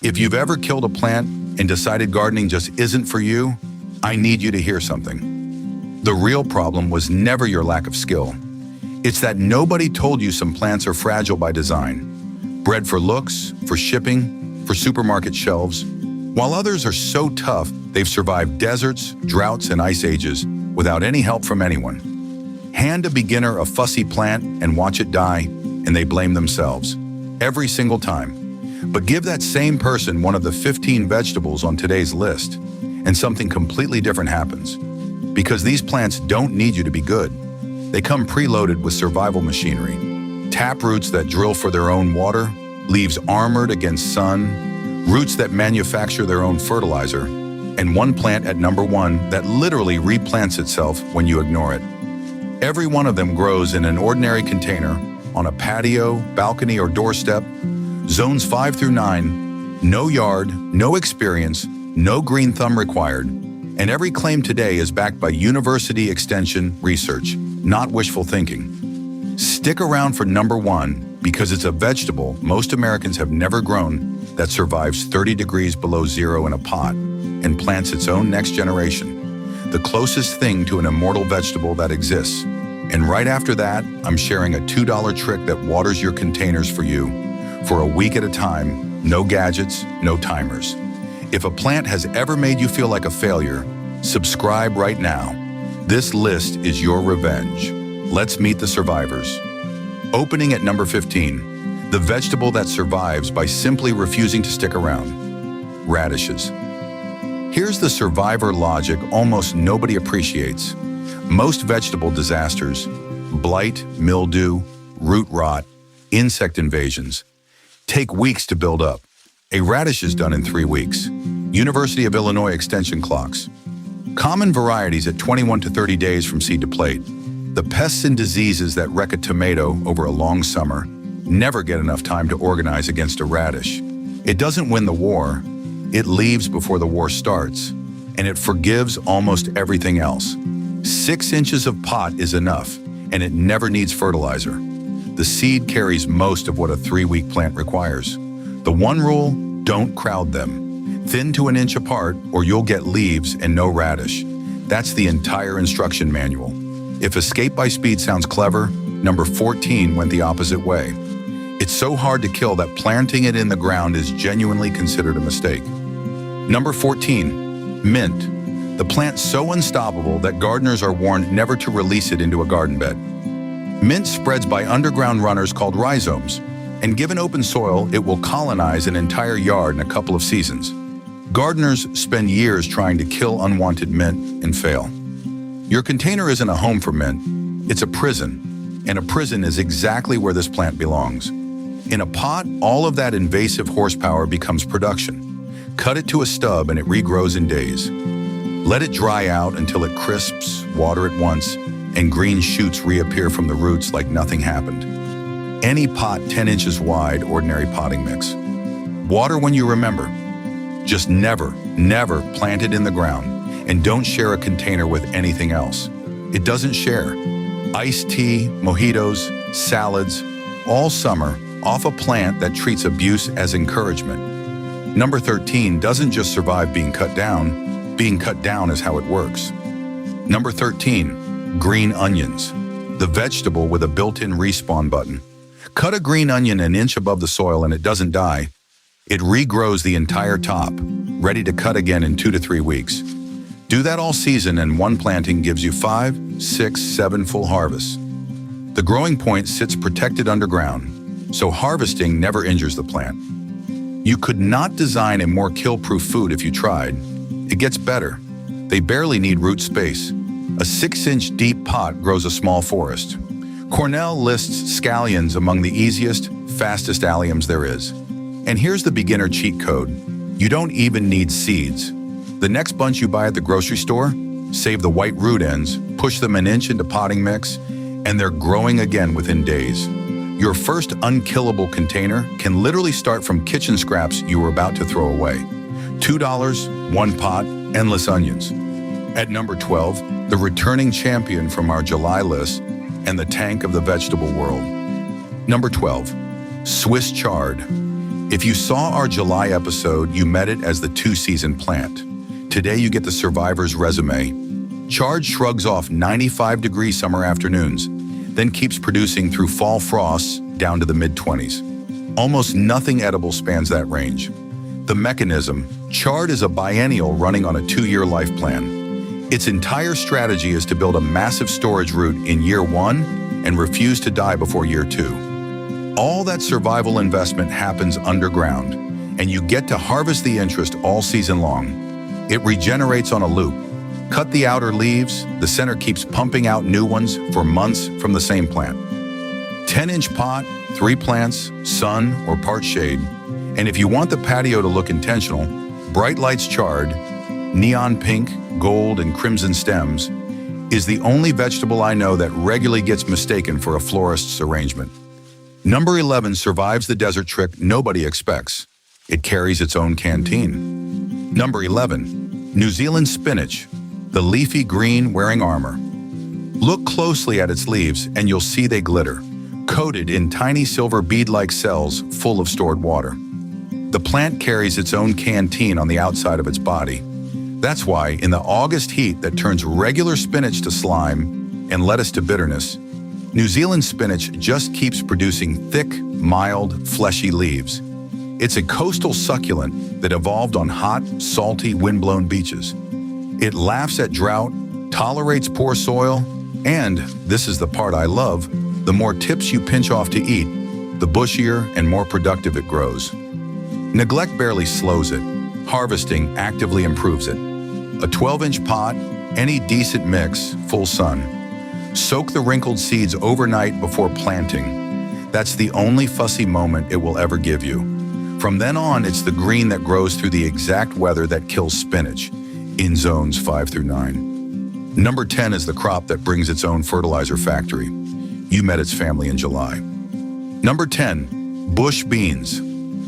If you've ever killed a plant and decided gardening just isn't for you, I need you to hear something. The real problem was never your lack of skill. It's that nobody told you some plants are fragile by design, bred for looks, for shipping, for supermarket shelves, while others are so tough they've survived deserts, droughts, and ice ages without any help from anyone. Hand a beginner a fussy plant and watch it die, and they blame themselves. Every single time. But give that same person one of the 15 vegetables on today's list, and something completely different happens. Because these plants don't need you to be good. They come preloaded with survival machinery. Taproots that drill for their own water, leaves armored against sun, roots that manufacture their own fertilizer, and one plant at number 1 that literally replants itself when you ignore it. Every one of them grows in an ordinary container, on a patio, balcony, or doorstep. Zones 5 through 9, no yard, no experience, no green thumb required, and every claim today is backed by university extension research, not wishful thinking. Stick around for number 1 because it's a vegetable most Americans have never grown that survives 30 degrees below zero in a pot and plants its own next generation. The closest thing to an immortal vegetable that exists. And right after that, I'm sharing a $2 trick that waters your containers for you. For a week at a time, no gadgets, no timers. If a plant has ever made you feel like a failure, subscribe right now. This list is your revenge. Let's meet the survivors. Opening at number 15, the vegetable that survives by simply refusing to stick around. Radishes. Here's the survivor logic almost nobody appreciates. Most vegetable disasters, blight, mildew, root rot, insect invasions, take weeks to build up. A radish is done in 3 weeks. University of Illinois extension clocks. Common varieties at 21 to 30 days from seed to plate. The pests and diseases that wreck a tomato over a long summer never get enough time to organize against a radish. It doesn't win the war, it leaves before the war starts, and it forgives almost everything else. 6 inches of pot is enough, and it never needs fertilizer. The seed carries most of what a 3-week plant requires. The one rule, don't crowd them. Thin to an inch apart, or you'll get leaves and no radish. That's the entire instruction manual. If escape by speed sounds clever, number 14 went the opposite way. It's so hard to kill that planting it in the ground is genuinely considered a mistake. Number 14, mint. The plant's so unstoppable that gardeners are warned never to release it into a garden bed. Mint spreads by underground runners called rhizomes, and given open soil, it will colonize an entire yard in a couple of seasons. Gardeners spend years trying to kill unwanted mint and fail. Your container isn't a home for mint, it's a prison, and a prison is exactly where this plant belongs. In a pot, all of that invasive horsepower becomes production. Cut it to a stub and it regrows in days. Let it dry out until it crisps, water it once, and green shoots reappear from the roots like nothing happened. Any pot 10 inches wide, ordinary potting mix. Water when you remember. Just never plant it in the ground, and don't share a container with anything else. It doesn't share. Iced tea, mojitos, salads, all summer, off a plant that treats abuse as encouragement. Number 13 doesn't just survive being cut down is how it works. Number 13, green onions. The vegetable with a built-in respawn button. Cut a green onion an inch above the soil and it doesn't die. It regrows the entire top, ready to cut again in 2 to 3 weeks. Do that all season and one planting gives you 5, 6, 7 full harvests. The growing point sits protected underground, so harvesting never injures the plant. You could not design a more kill-proof food if you tried. It gets better. They barely need root space. A 6-inch deep pot grows a small forest. Cornell lists scallions among the easiest, fastest alliums there is. And here's the beginner cheat code. You don't even need seeds. The next bunch you buy at the grocery store, save the white root ends, push them an inch into potting mix, and they're growing again within days. Your first unkillable container can literally start from kitchen scraps you were about to throw away. $2, 1 pot, endless onions. At number 12, the returning champion from our July list and the tank of the vegetable world. Number 12, Swiss chard. If you saw our July episode, you met it as the two-season plant. Today you get the survivor's resume. Chard shrugs off 95-degree summer afternoons, then keeps producing through fall frosts down to the mid-20s. Almost nothing edible spans that range. The mechanism, Chard is a biennial running on a 2-year life plan. Its entire strategy is to build a massive storage route in year 1 and refuse to die before year 2. All that survival investment happens underground, and you get to harvest the interest all season long. It regenerates on a loop. Cut the outer leaves, the center keeps pumping out new ones for months from the same plant. 10-inch pot, 3 plants, sun or part shade. And if you want the patio to look intentional, Bright Lights Chard, neon pink, gold, and crimson stems, is the only vegetable I know that regularly gets mistaken for a florist's arrangement. Number 11 survives the desert trick nobody expects. It carries its own canteen. Number 11, New Zealand spinach, the leafy green wearing armor. Look closely at its leaves and you'll see they glitter, coated in tiny silver bead-like cells full of stored water. The plant carries its own canteen on the outside of its body. That's why, in the August heat that turns regular spinach to slime and lettuce to bitterness, New Zealand spinach just keeps producing thick, mild, fleshy leaves. It's a coastal succulent that evolved on hot, salty, windblown beaches. It laughs at drought, tolerates poor soil, and, this is the part I love, the more tips you pinch off to eat, the bushier and more productive it grows. Neglect barely slows it. Harvesting actively improves it. A 12-inch pot, any decent mix, full sun. Soak the wrinkled seeds overnight before planting. That's the only fussy moment it will ever give you. From then on, it's the green that grows through the exact weather that kills spinach, in zones 5 through 9. Number 10 is the crop that brings its own fertilizer factory. You met its family in July. Number 10, bush beans.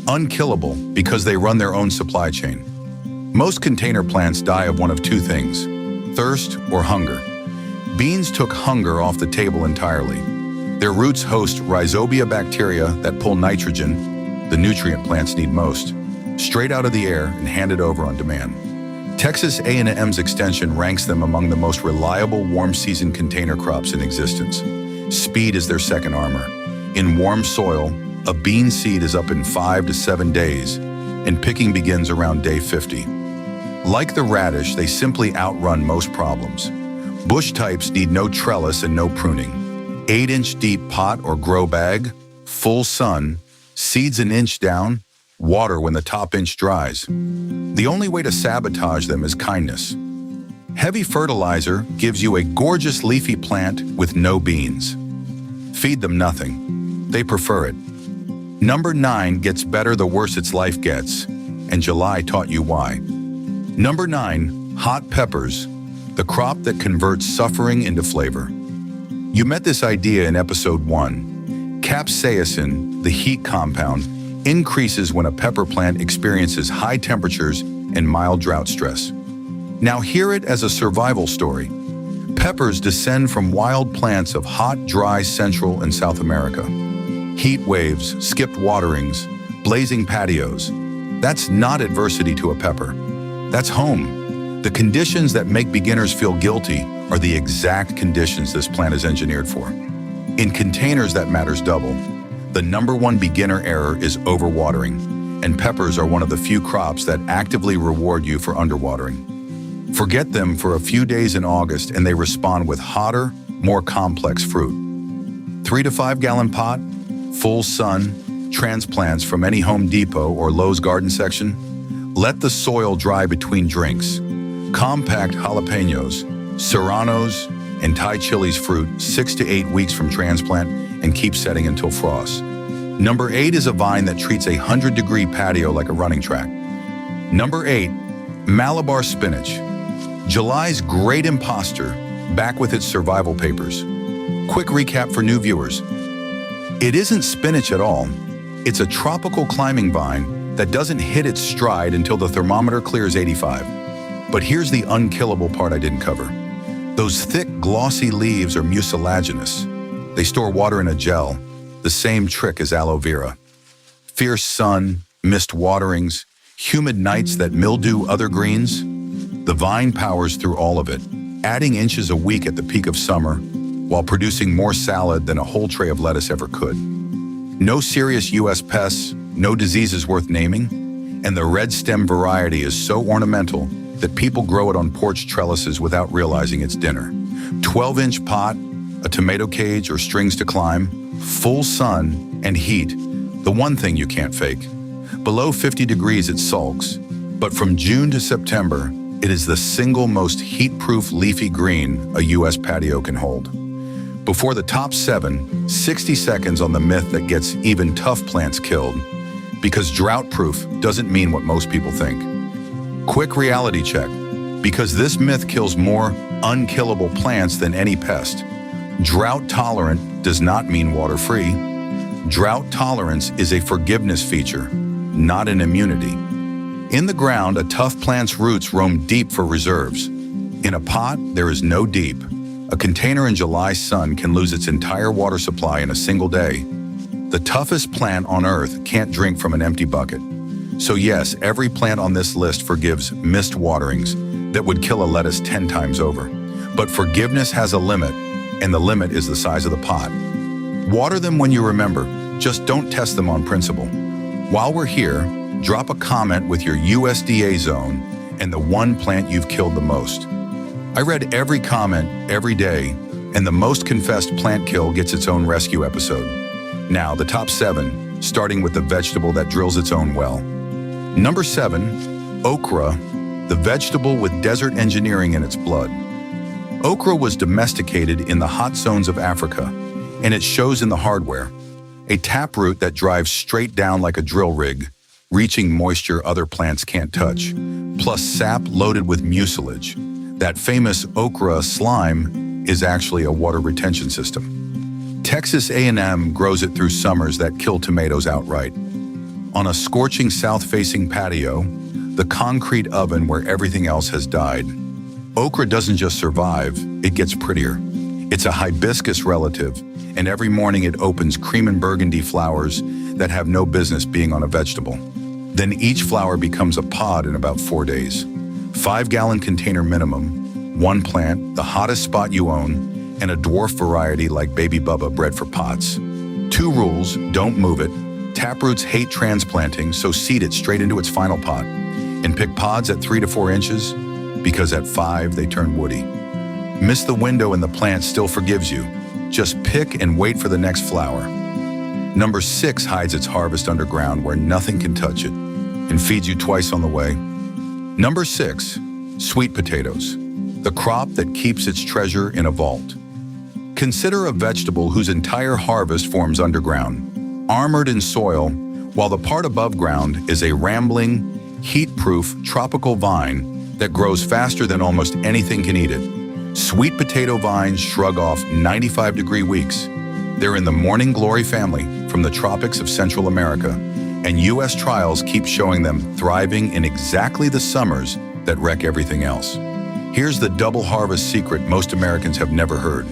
Unkillable because they run their own supply chain. Most container plants die of one of 2 things, thirst or hunger. Beans took hunger off the table entirely. Their roots host rhizobia bacteria that pull nitrogen, the nutrient plants need most, straight out of the air and handed over on demand. Texas A&M's extension ranks them among the most reliable warm-season container crops in existence. Speed is their second armor. In warm soil, a bean seed is up in 5 to 7 days, and picking begins around day 50. Like the radish, they simply outrun most problems. Bush types need no trellis and no pruning. 8-inch deep pot or grow bag, full sun, seeds an inch down, water when the top inch dries. The only way to sabotage them is kindness. Heavy fertilizer gives you a gorgeous leafy plant with no beans. Feed them nothing. They prefer it. Number 9 gets better the worse its life gets, and July taught you why. Number 9, hot peppers, the crop that converts suffering into flavor. You met this idea in episode 1. Capsaicin, the heat compound, increases when a pepper plant experiences high temperatures and mild drought stress. Now hear it as a survival story. Peppers descend from wild plants of hot, dry Central and South America. Heat waves, skipped waterings, blazing patios. That's not adversity to a pepper. That's home. The conditions that make beginners feel guilty are the exact conditions this plant is engineered for. In containers, that matters double. The number 1 beginner error is overwatering, and peppers are one of the few crops that actively reward you for underwatering. Forget them for a few days in August and they respond with hotter, more complex fruit. 3 to 5 gallon pot, full sun, transplants from any Home Depot or Lowe's garden section. Let the soil dry between drinks. Compact jalapenos, serranos, and Thai chilies fruit 6 to 8 weeks from transplant and keep setting until frost. Number 8 is a vine that treats a 100-degree patio like a running track. Number 8, Malabar spinach. July's great imposter, back with its survival papers. Quick recap for new viewers. It isn't spinach at all. It's a tropical climbing vine that doesn't hit its stride until the thermometer clears 85. But here's the unkillable part I didn't cover. Those thick, glossy leaves are mucilaginous. They store water in a gel, the same trick as aloe vera. Fierce sun, missed waterings, humid nights that mildew other greens. The vine powers through all of it, adding inches a week at the peak of summer, while producing more salad than a whole tray of lettuce ever could. No serious U.S. pests, no diseases worth naming, and the red stem variety is so ornamental that people grow it on porch trellises without realizing it's dinner. 12-inch pot, a tomato cage or strings to climb, full sun and heat, the one thing you can't fake. Below 50 degrees it sulks, but from June to September, it is the single most heat-proof leafy green a U.S. patio can hold. Before the top 7, 60 seconds on the myth that gets even tough plants killed, because drought-proof doesn't mean what most people think. Quick reality check, because this myth kills more unkillable plants than any pest. Drought-tolerant does not mean water-free. Drought tolerance is a forgiveness feature, not an immunity. In the ground, a tough plant's roots roam deep for reserves. In a pot, there is no deep. A container in July sun can lose its entire water supply in a single day. The toughest plant on Earth can't drink from an empty bucket. So yes, every plant on this list forgives missed waterings that would kill a lettuce 10 times over. But forgiveness has a limit, and the limit is the size of the pot. Water them when you remember, just don't test them on principle. While we're here, drop a comment with your USDA zone and the one plant you've killed the most. I read every comment every day, and the most confessed plant kill gets its own rescue episode. Now, the top 7, starting with the vegetable that drills its own well. Number 7, okra, the vegetable with desert engineering in its blood. Okra was domesticated in the hot zones of Africa, and it shows in the hardware. A taproot that drives straight down like a drill rig, reaching moisture other plants can't touch, plus sap loaded with mucilage. That famous okra slime is actually a water retention system. Texas A&M grows it through summers that kill tomatoes outright. On a scorching south-facing patio, the concrete oven where everything else has died, okra doesn't just survive, it gets prettier. It's a hibiscus relative, and every morning it opens cream and burgundy flowers that have no business being on a vegetable. Then each flower becomes a pod in about 4 days. 5-gallon container minimum, 1 plant, the hottest spot you own, and a dwarf variety like Baby Bubba bred for pots. 2 rules, don't move it. Taproots hate transplanting, so seed it straight into its final pot. And pick pods at 3 to 4 inches, because at 5 they turn woody. Miss the window and the plant still forgives you. Just pick and wait for the next flower. Number 6 hides its harvest underground where nothing can touch it, and feeds you twice on the way. Number 6, sweet potatoes, the crop that keeps its treasure in a vault. Consider a vegetable whose entire harvest forms underground, armored in soil, while the part above ground is a rambling, heat-proof tropical vine that grows faster than almost anything can eat it. Sweet potato vines shrug off 95-degree weeks. They're in the morning glory family from the tropics of Central America, and U.S. trials keep showing them thriving in exactly the summers that wreck everything else. Here's the double harvest secret most Americans have never heard.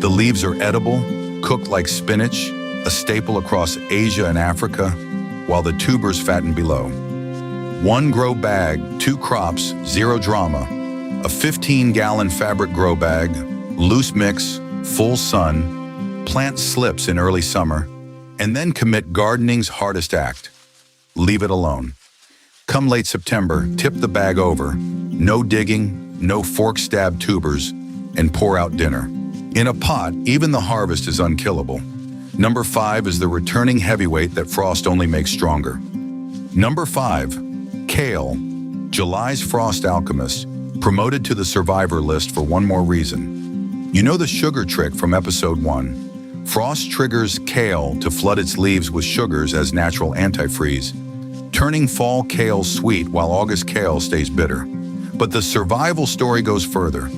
The leaves are edible, cooked like spinach, a staple across Asia and Africa, while the tubers fatten below. 1 grow bag, 2 crops, 0 drama. A 15-gallon fabric grow bag, loose mix, full sun, plant slips in early summer, and then commit gardening's hardest act. Leave it alone. Come late September, tip the bag over, no digging, no fork-stabbed tubers, and pour out dinner. In a pot, even the harvest is unkillable. Number 5 is the returning heavyweight that frost only makes stronger. Number 5, kale, July's frost alchemist, promoted to the survivor list for one more reason. You know the sugar trick from episode 1. Frost triggers kale to flood its leaves with sugars as natural antifreeze, turning fall kale sweet while August kale stays bitter. But the survival story goes further.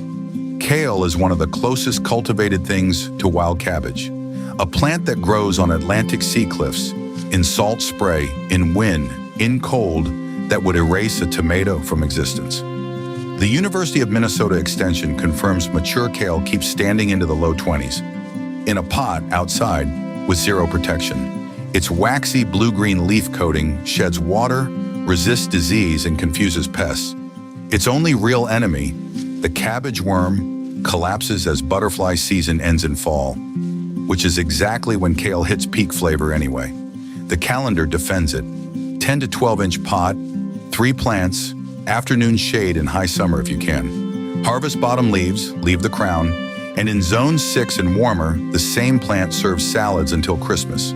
Kale is one of the closest cultivated things to wild cabbage, a plant that grows on Atlantic sea cliffs, in salt spray, in wind, in cold, that would erase a tomato from existence. The University of Minnesota Extension confirms mature kale keeps standing into the low 20s, in a pot outside with 0 protection. Its waxy blue-green leaf coating sheds water, resists disease, and confuses pests. Its only real enemy, the cabbage worm, collapses as butterfly season ends in fall, which is exactly when kale hits peak flavor anyway. The calendar defends it. 10 to 12-inch pot, 3 plants, afternoon shade in high summer if you can. Harvest bottom leaves, leave the crown, and in zone 6 and warmer, the same plant serves salads until Christmas.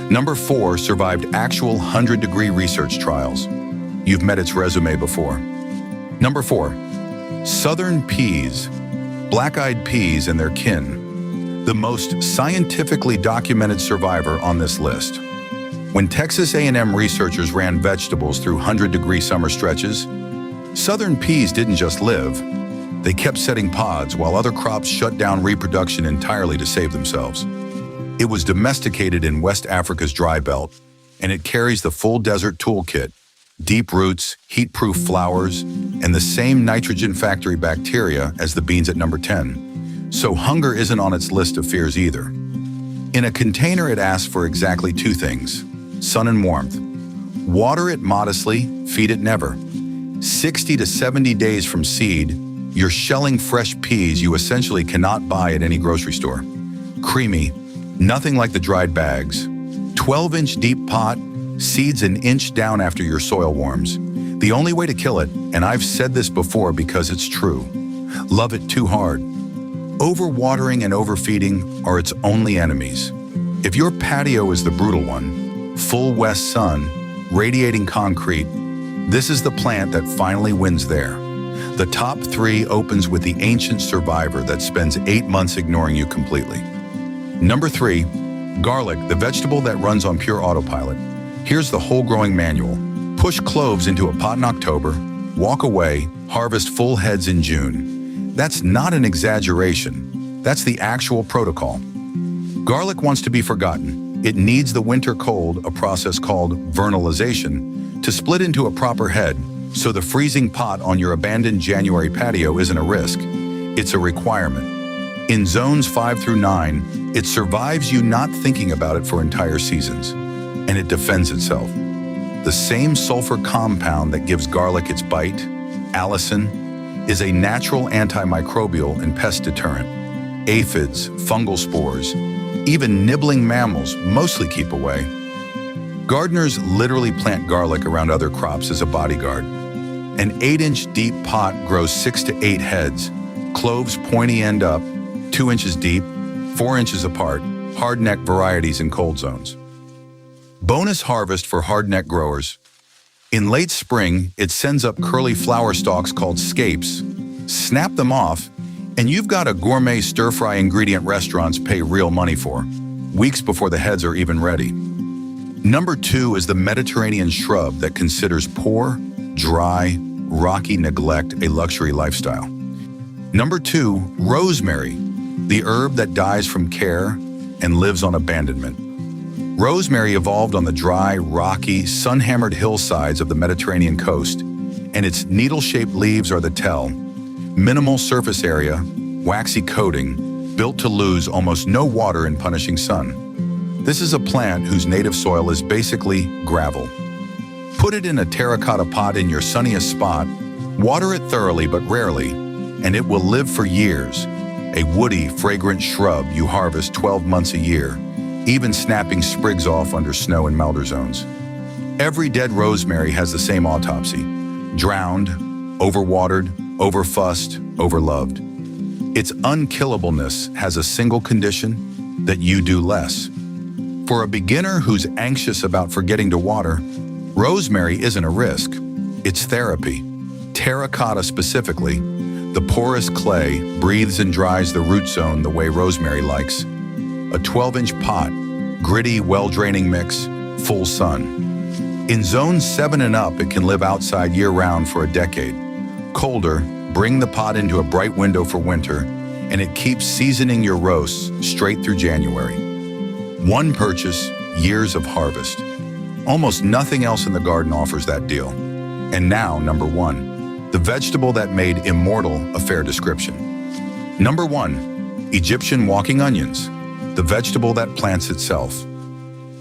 Number 4 survived actual 100-degree research trials. You've met its resume before. Number 4, southern peas, black-eyed peas and their kin, the most scientifically documented survivor on this list. When Texas A&M researchers ran vegetables through 100-degree summer stretches, southern peas didn't just live. They kept setting pods while other crops shut down reproduction entirely to save themselves. It was domesticated in West Africa's dry belt, and it carries the full desert toolkit: deep roots, heat-proof flowers, and the same nitrogen factory bacteria as the beans at number 10. So hunger isn't on its list of fears either. In a container, it asks for exactly 2 things: sun and warmth. Water it modestly, feed it never. 60 to 70 days from seed, you're shelling fresh peas you essentially cannot buy at any grocery store. Creamy, nothing like the dried bags. 12-inch deep pot, seeds an inch down after your soil warms. The only way to kill it, and I've said this before because it's true, love it too hard. Overwatering and overfeeding are its only enemies. If your patio is the brutal one, full west sun, radiating concrete, this is the plant that finally wins there. The top 3 opens with the ancient survivor that spends 8 months ignoring you completely. Number 3, garlic, the vegetable that runs on pure autopilot. Here's the whole growing manual. Push cloves into a pot in October, walk away, harvest full heads in June. That's not an exaggeration. That's the actual protocol. Garlic wants to be forgotten. It needs the winter cold, a process called vernalization, to split into a proper head, so the freezing pot on your abandoned January patio isn't a risk. It's a requirement. In zones 5 through 9, it survives you not thinking about it for entire seasons, and it defends itself. The same sulfur compound that gives garlic its bite, allicin, is a natural antimicrobial and pest deterrent. Aphids, fungal spores, even nibbling mammals mostly keep away. Gardeners literally plant garlic around other crops as a bodyguard. An 8-inch deep pot grows 6 to 8 heads, cloves pointy end up, 2 inches deep, 4 inches apart, hardneck varieties in cold zones. Bonus harvest for hardneck growers. In late spring, it sends up curly flower stalks called scapes. Snap them off, and you've got a gourmet stir-fry ingredient restaurants pay real money for, weeks before the heads are even ready. Number 2 is the Mediterranean shrub that considers poor, dry, rocky neglect a luxury lifestyle. Number 2, rosemary, the herb that dies from care and lives on abandonment. Rosemary evolved on the dry, rocky, sun-hammered hillsides of the Mediterranean coast, and its needle-shaped leaves are the tell. Minimal surface area, waxy coating, built to lose almost no water in punishing sun. This is a plant whose native soil is basically gravel. Put it in a terracotta pot in your sunniest spot, water it thoroughly but rarely, and it will live for years. A woody, fragrant shrub you harvest 12 months a year, even snapping sprigs off under snow and melter zones. Every dead rosemary has the same autopsy: drowned, overwatered, overfussed, overloved. Its unkillableness has a single condition: that you do less. For a beginner who's anxious about forgetting to water, rosemary isn't a risk. It's therapy. Terracotta specifically, the porous clay breathes and dries the root zone the way rosemary likes. A 12-inch pot, gritty, well-draining mix, full sun. In zones 7 and up, it can live outside year-round for a decade. Colder, bring the pot into a bright window for winter, and it keeps seasoning your roasts straight through January. One purchase, years of harvest. Almost nothing else in the garden offers that deal. And now, number 1, the vegetable that made immortal a fair description. Number 1, Egyptian walking onions, the vegetable that plants itself.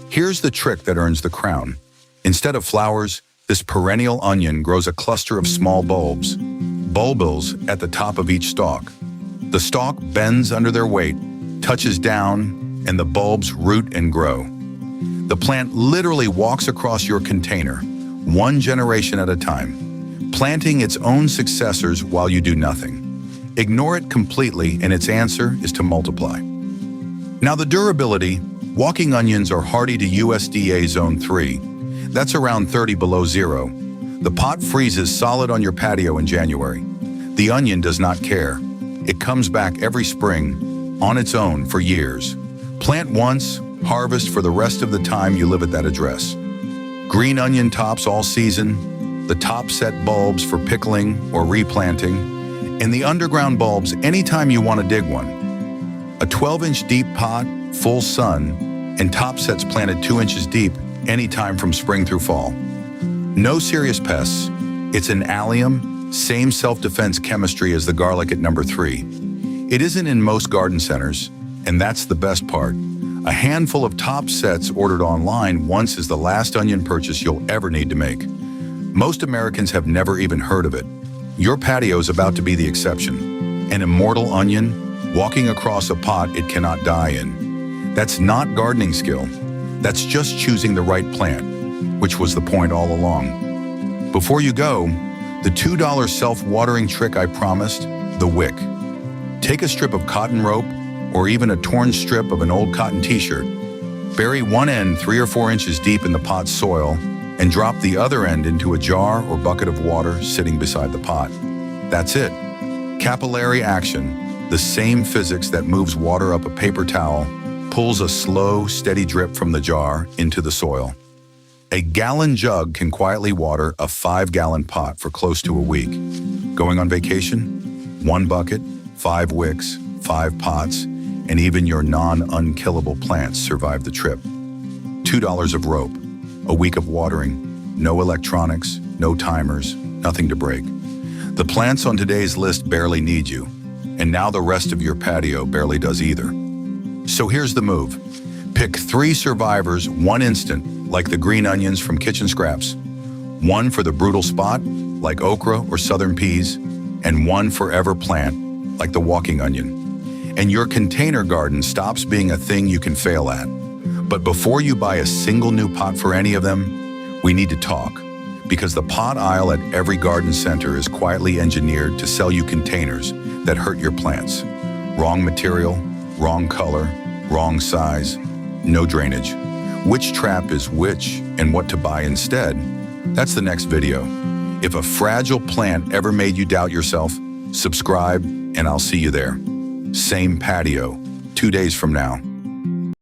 Here's the trick that earns the crown. Instead of flowers, this perennial onion grows a cluster of small bulbs, bulbils at the top of each stalk. The stalk bends under their weight, touches down, and the bulbs root and grow. The plant literally walks across your container, one generation at a time, planting its own successors while you do nothing. Ignore it completely, and its answer is to multiply. Now the durability, walking onions are hardy to USDA Zone 3. That's around 30 below zero. The pot freezes solid on your patio in January. The onion does not care. It comes back every spring, on its own for years. Plant once, harvest for the rest of the time you live at that address. Green onion tops all season, the top set bulbs for pickling or replanting, and the underground bulbs anytime you want to dig one. A 12-inch deep pot, full sun, and top sets planted 2 inches deep anytime from spring through fall. No serious pests. It's an allium, same self-defense chemistry as the garlic at number 3. It isn't in most garden centers, and that's the best part. A handful of top sets ordered online once is the last onion purchase you'll ever need to make. Most Americans have never even heard of it. Your patio is about to be the exception. An immortal onion, walking across a pot it cannot die in. That's not gardening skill. That's just choosing the right plant, which was the point all along. Before you go, the $2 self-watering trick I promised, the Wick. Take a strip of cotton rope, or even a torn strip of an old cotton t-shirt. Bury one end 3 or 4 inches deep in the pot's soil, and drop the other end into a jar or bucket of water sitting beside the pot. That's it. Capillary action, the same physics that moves water up a paper towel, pulls a slow, steady drip from the jar into the soil. A gallon jug can quietly water a 5-gallon pot for close to a week. Going on vacation? 1 bucket, 5 wicks, 5 pots, and even your non-unkillable plants survive the trip. $2 of rope, a week of watering, no electronics, no timers, nothing to break. The plants on today's list barely need you, and now the rest of your patio barely does either. So here's the move. Pick 3 survivors, 1 instant, like the green onions from kitchen scraps, 1 for the brutal spot, like okra or southern peas, and 1 forever plant, like the walking onion. And your container garden stops being a thing you can fail at. But before you buy a single new pot for any of them, we need to talk, because the pot aisle at every garden center is quietly engineered to sell you containers that hurt your plants. Wrong material, wrong color, wrong size, no drainage. Which trap is which and what to buy instead? That's the next video. If a fragile plant ever made you doubt yourself, subscribe and I'll see you there. Same patio, 2 days from now.